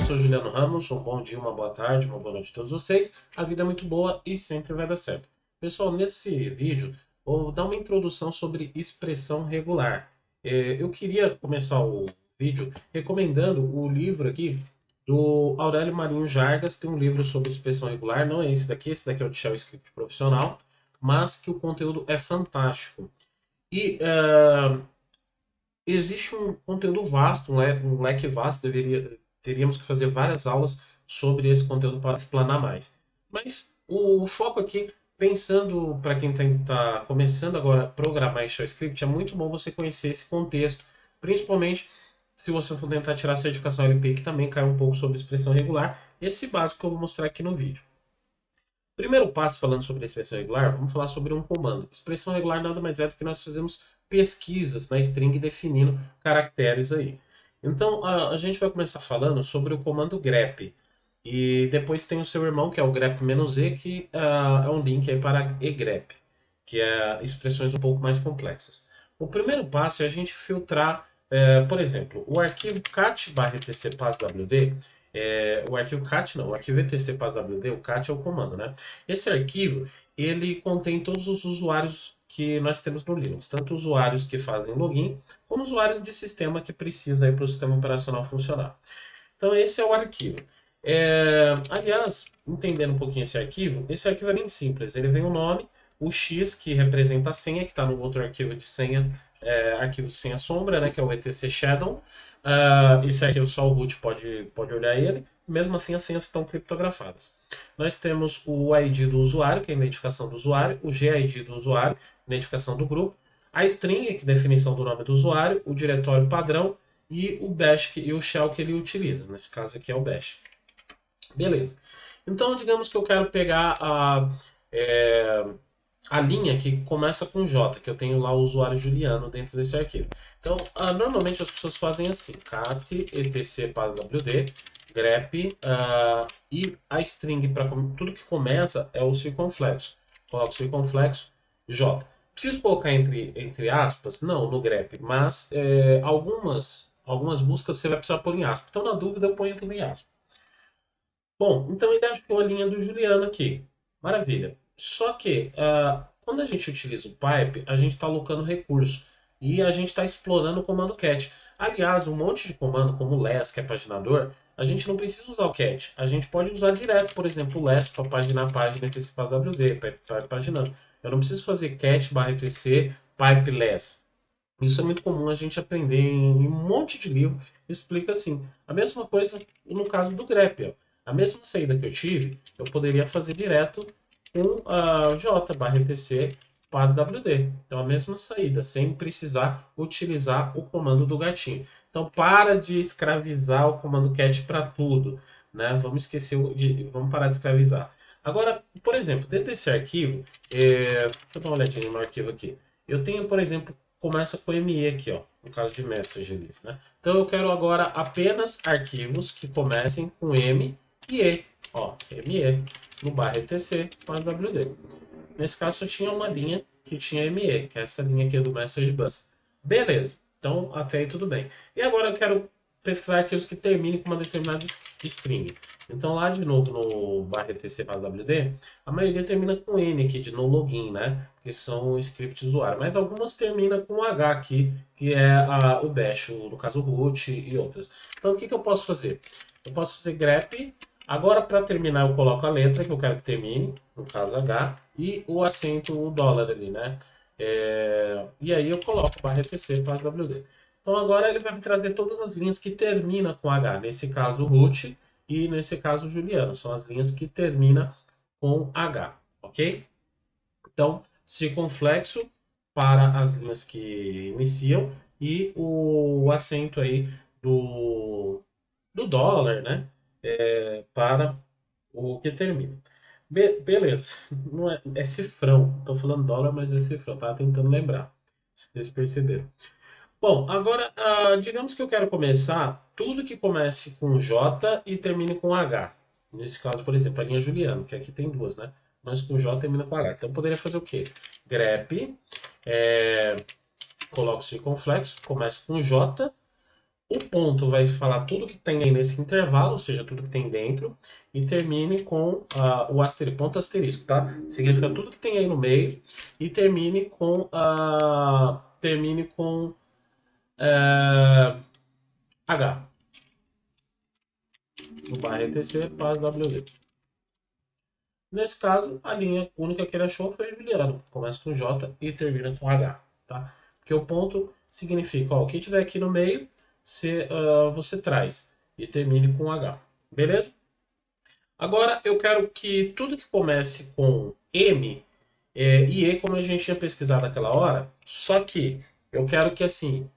sou Juliano Ramos, um bom dia, uma boa tarde, uma boa noite a todos vocês. A vida é muito boa e sempre vai dar certo. Pessoal, nesse vídeo vou dar uma introdução sobre expressão regular. Eu queria começar o vídeo recomendando o livro aqui do Aurélio Marinho Jargas. Tem um livro sobre expressão regular, não é esse daqui é o de Shell Script Profissional, mas que o conteúdo é fantástico. E existe um conteúdo vasto, um leque vasto, teríamos que fazer várias aulas sobre esse conteúdo para explanar mais. Mas o foco aqui, pensando para quem está começando agora a programar em Shell Script, é muito bom você conhecer esse contexto, principalmente se você for tentar tirar a certificação LPI, que também cai um pouco sobre expressão regular, esse básico que eu vou mostrar aqui no vídeo. Primeiro passo, falando sobre expressão regular, vamos falar sobre um comando. Expressão regular nada mais é do que nós fazemos pesquisas na string definindo caracteres aí. Então, a gente vai começar falando sobre o comando grep. E depois tem o seu irmão, que é o grep-e, que é um link aí para egrep, que é expressões um pouco mais complexas. O primeiro passo é a gente filtrar, por exemplo, o arquivo cat/etc/passwd, o arquivo cat não, o arquivo etc/passwd, o cat é o comando, né? Esse arquivo, ele contém todos os usuários que nós temos no Linux, tanto usuários que fazem login, como usuários de sistema que precisa para o sistema operacional funcionar. Então esse é o arquivo. Aliás, entendendo um pouquinho esse arquivo é bem simples. Ele vem o nome, o X que representa a senha, que está no outro arquivo de senha, arquivo de senha sombra, né, que é o etc shadow. Esse arquivo só o root pode olhar ele. Mesmo assim, as senhas estão criptografadas. Nós temos o ID do usuário, que é a identificação do usuário, o GID do usuário, identificação do grupo, a string, que é a definição do nome do usuário, o diretório padrão e o bash e o shell que ele utiliza. Nesse caso aqui é o bash. Beleza. Então, digamos que eu quero pegar é, a linha que começa com J, que eu tenho lá o usuário Juliano dentro desse arquivo. Então, normalmente as pessoas fazem assim: cat etc passwd grep e a string para tudo que começa é o circunflexo. Coloco circunflexo J. Preciso colocar entre aspas? Não, no grep, mas algumas buscas você vai precisar pôr em aspas. Então, na dúvida, eu ponho tudo em aspas. Bom, então ele achou a linha do Juliano aqui. Maravilha. Só que quando a gente utiliza o pipe, a gente está alocando recurso e a gente está explorando o comando cat. Aliás, um monte de comando como o less, que é paginador, a gente não precisa usar o cat. A gente pode usar direto, por exemplo, o less para paginar a página etc WD, para paginando. Eu não preciso fazer cat/etc pipe less. Isso é muito comum a gente aprender em um monte de livro. Explica assim. A mesma coisa no caso do grep. Ó. A mesma saída que eu tive, eu poderia fazer direto com a j/etc para WD. Então a mesma saída, sem precisar utilizar o comando do gatinho. Então para de escravizar o comando cat para tudo. Né? Vamos parar de escravizar. Agora, por exemplo, dentro desse arquivo, deixa eu dar uma olhadinha no arquivo aqui. Eu tenho, por exemplo, começa com ME aqui, ó, no caso de message list, né? Então eu quero agora apenas arquivos que comecem com M e E, ó, ME no barra etc mais WD. Nesse caso eu tinha uma linha que tinha ME, que é essa linha aqui do message bus. Beleza. Então até aí tudo bem. E agora eu quero pesquisar arquivos que terminem com uma determinada string. Então lá de novo no barra etc mais WD, a maioria termina com N aqui de no login, né? Que são o script usuário. Mas algumas terminam com H aqui, que é o bash, no caso o root e outras. Então o que eu posso fazer? Eu posso fazer grep. Agora para terminar eu coloco a letra que eu quero que termine, no caso H, e o acento, o dólar ali, né? E aí eu coloco barra etc para WD. Então agora ele vai me trazer todas as linhas que terminam com H. Nesse caso root e nesse caso Juliano. São as linhas que terminam com H, ok? Então, circunflexo para as linhas que iniciam e o acento aí do dólar, né? Para o que termina. Beleza, não é cifrão. Estou falando dólar, mas é cifrão. Tava tentando lembrar. Se vocês perceberam. Bom, agora, digamos que eu quero começar tudo que comece com J e termine com H. Nesse caso, por exemplo, a linha Juliano, que aqui tem duas, né? Mas com J termina com H. Então, eu poderia fazer o quê? Grep, coloco circunflexo, começa com J, O ponto vai falar tudo que tem aí nesse intervalo, ou seja, tudo que tem dentro, e termine com o ponto asterisco, tá? Significa tudo que tem aí no meio, e termine com H, no barra etc, paz WD. Nesse caso, a linha única que ele achou foi Juliano. Começa com J e termina com H. Tá? Porque o ponto significa, ó, o que tiver aqui no meio, você traz e termine com H. Beleza? Agora eu quero que tudo que comece com M e E, como a gente tinha pesquisado naquela hora, só que eu quero que assim,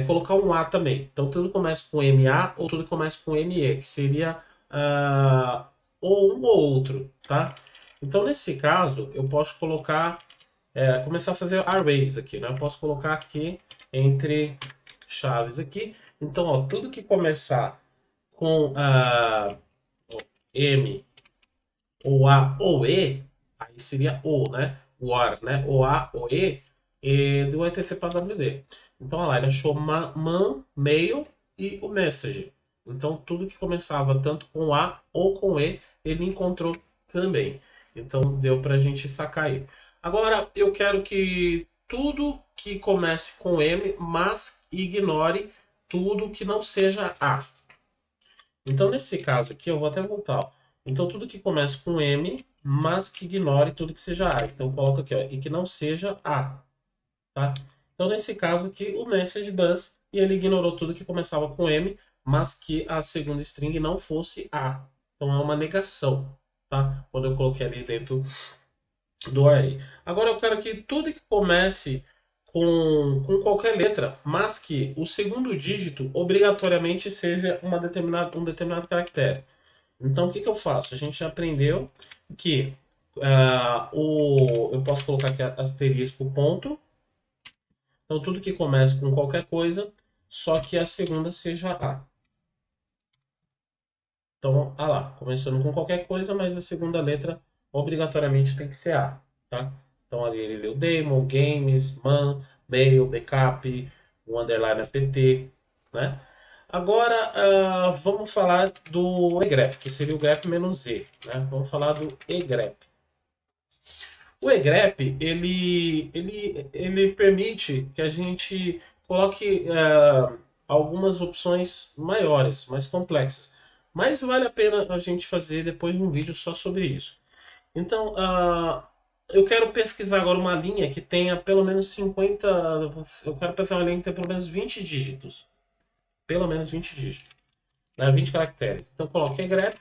colocar um A também. Então tudo começa com MA ou tudo começa com ME, que seria ah, ou um ou outro, tá? Então nesse caso eu posso colocar, começar a fazer arrays aqui, né? Eu posso colocar aqui entre chaves aqui. Então ó, tudo que começar com M ou A ou E, aí seria O, né? O OR, né? O A ou E, do ETC para WD. Então, olha lá, ele achou man, mail e o message. Então, tudo que começava tanto com A ou com E, ele encontrou também. Então, deu para a gente sacar aí. Agora, eu quero que tudo que comece com M, mas ignore tudo que não seja A. Então, nesse caso aqui, eu vou até voltar. Ó. Então, tudo que começa com M, mas que ignore tudo que seja A. Então, coloca aqui, ó, e que não seja A. Tá? Então, nesse caso aqui, o message bus, e ele ignorou tudo que começava com M, mas que a segunda string não fosse A. Então, é uma negação. Tá? Quando eu coloquei ali dentro do array. Agora, eu quero que tudo que comece com qualquer letra, mas que o segundo dígito obrigatoriamente seja um determinado caractere. Então, o que, que eu faço? A gente já aprendeu que eu posso colocar aqui asterisco ponto. Então, tudo que começa com qualquer coisa, só que a segunda seja A. Então, lá, começando com qualquer coisa, mas a segunda letra obrigatoriamente tem que ser A. Tá? Então, ali ele leu demo, games, man, mail, backup, o underline apt, né? Agora, vamos falar do egrep, que seria o grep-z, né? Vamos falar do egrep. O egrep, ele permite que a gente coloque algumas opções maiores, mais complexas. Mas vale a pena a gente fazer depois um vídeo só sobre isso. Então, eu quero pesquisar agora uma linha que tenha pelo menos 50. Eu quero pesquisar uma linha que tenha pelo menos 20 dígitos. Pelo menos 20 dígitos. Né? 20 caracteres. Então, coloque grep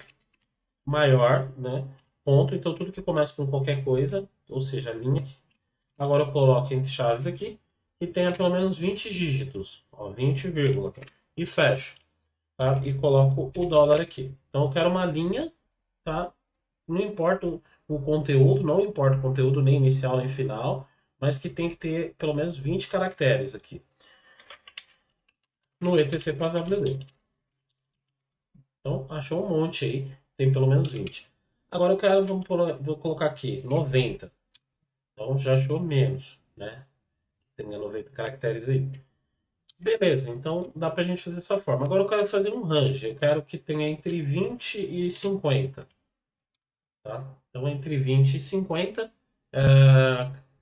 maior, né? Ponto. Então, tudo que começa com qualquer coisa, ou seja, linha. Agora, eu coloco entre chaves aqui que tenha pelo menos 20 dígitos. Ó, 20, vírgula. E fecho. Tá? E coloco o dólar aqui. Então, eu quero uma linha, tá? Não importa o conteúdo, não importa o conteúdo nem inicial nem final, mas que tem que ter pelo menos 20 caracteres aqui. No ETC Pass WD. Então, achou um monte aí, tem pelo menos 20. Agora eu quero, vou colocar aqui 90. Então já achou menos, né? Tem 90 caracteres aí. Beleza, então dá pra gente fazer dessa forma. Agora eu quero fazer um range. Eu quero que tenha entre 20 e 50. Tá? Então entre 20 e 50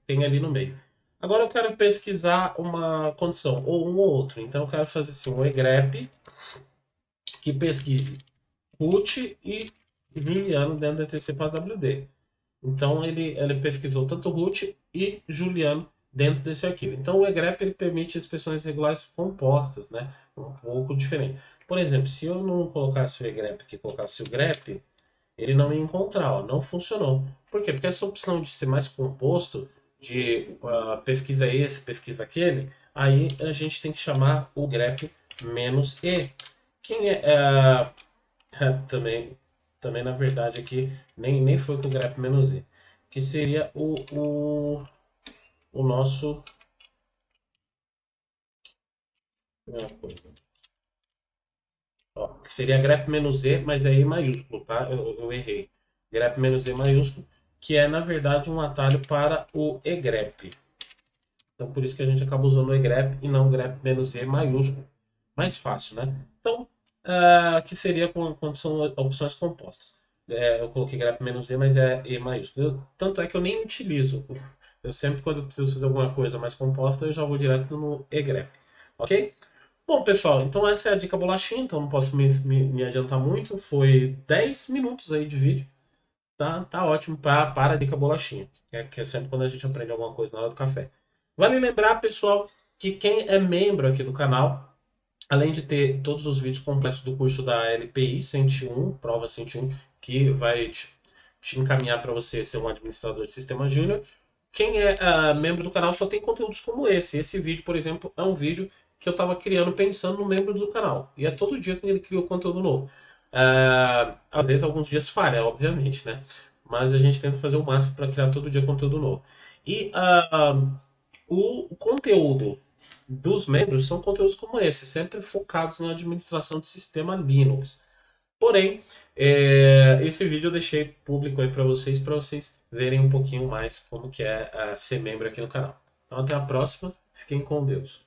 tem ali no meio. Agora eu quero pesquisar uma condição, ou um ou outro. Então eu quero fazer assim, um egrep que pesquise root e Juliano dentro da TC Pass WD. Então ele pesquisou tanto root e Juliano dentro desse arquivo. Então o egrep ele permite expressões regulares compostas, né? Um pouco diferente. Por exemplo, se eu não colocasse o egrep aqui, colocasse o grep, ele não ia encontrar, ó, não funcionou. Por quê? Porque essa opção de ser mais composto, de pesquisa esse, pesquisa aquele, aí a gente tem que chamar o grep menos e. Quem também, também na verdade aqui nem foi com o grep menos e, que seria o nosso ó, que seria grep menos e, mas é e maiúsculo, tá? Eu errei. Grep menos e maiúsculo, que é na verdade um atalho para o egrep. Então por isso que a gente acaba usando o egrep e não grep menos e maiúsculo. mais fácil, né? Então, que seria quando são opções compostas. Eu coloquei grep-e, mas é E maiúsculo. Tanto é que eu nem utilizo. Eu sempre, quando eu preciso fazer alguma coisa mais composta, eu já vou direto no egrep. Ok? Bom, pessoal, então essa é a dica bolachinha, então não posso me adiantar muito. Foi 10 minutos aí de vídeo. Tá ótimo para a dica bolachinha, que é sempre quando a gente aprende alguma coisa na hora do café. Vale lembrar, pessoal, que quem é membro aqui do canal, além de ter todos os vídeos completos do curso da LPI 101, prova 101, que vai te encaminhar para você ser um administrador de sistema júnior, quem é membro do canal só tem conteúdos como esse. Esse vídeo, por exemplo, é um vídeo que eu estava criando pensando no membro do canal. E é todo dia que ele cria conteúdo novo. Às vezes, alguns dias falha, obviamente, né? Mas a gente tenta fazer o máximo para criar todo dia conteúdo novo. E o conteúdo dos membros são conteúdos como esse, sempre focados na administração de sistema Linux. Porém, esse vídeo eu deixei público aí para vocês verem um pouquinho mais como que é ser membro aqui no canal. Então até a próxima, fiquem com Deus.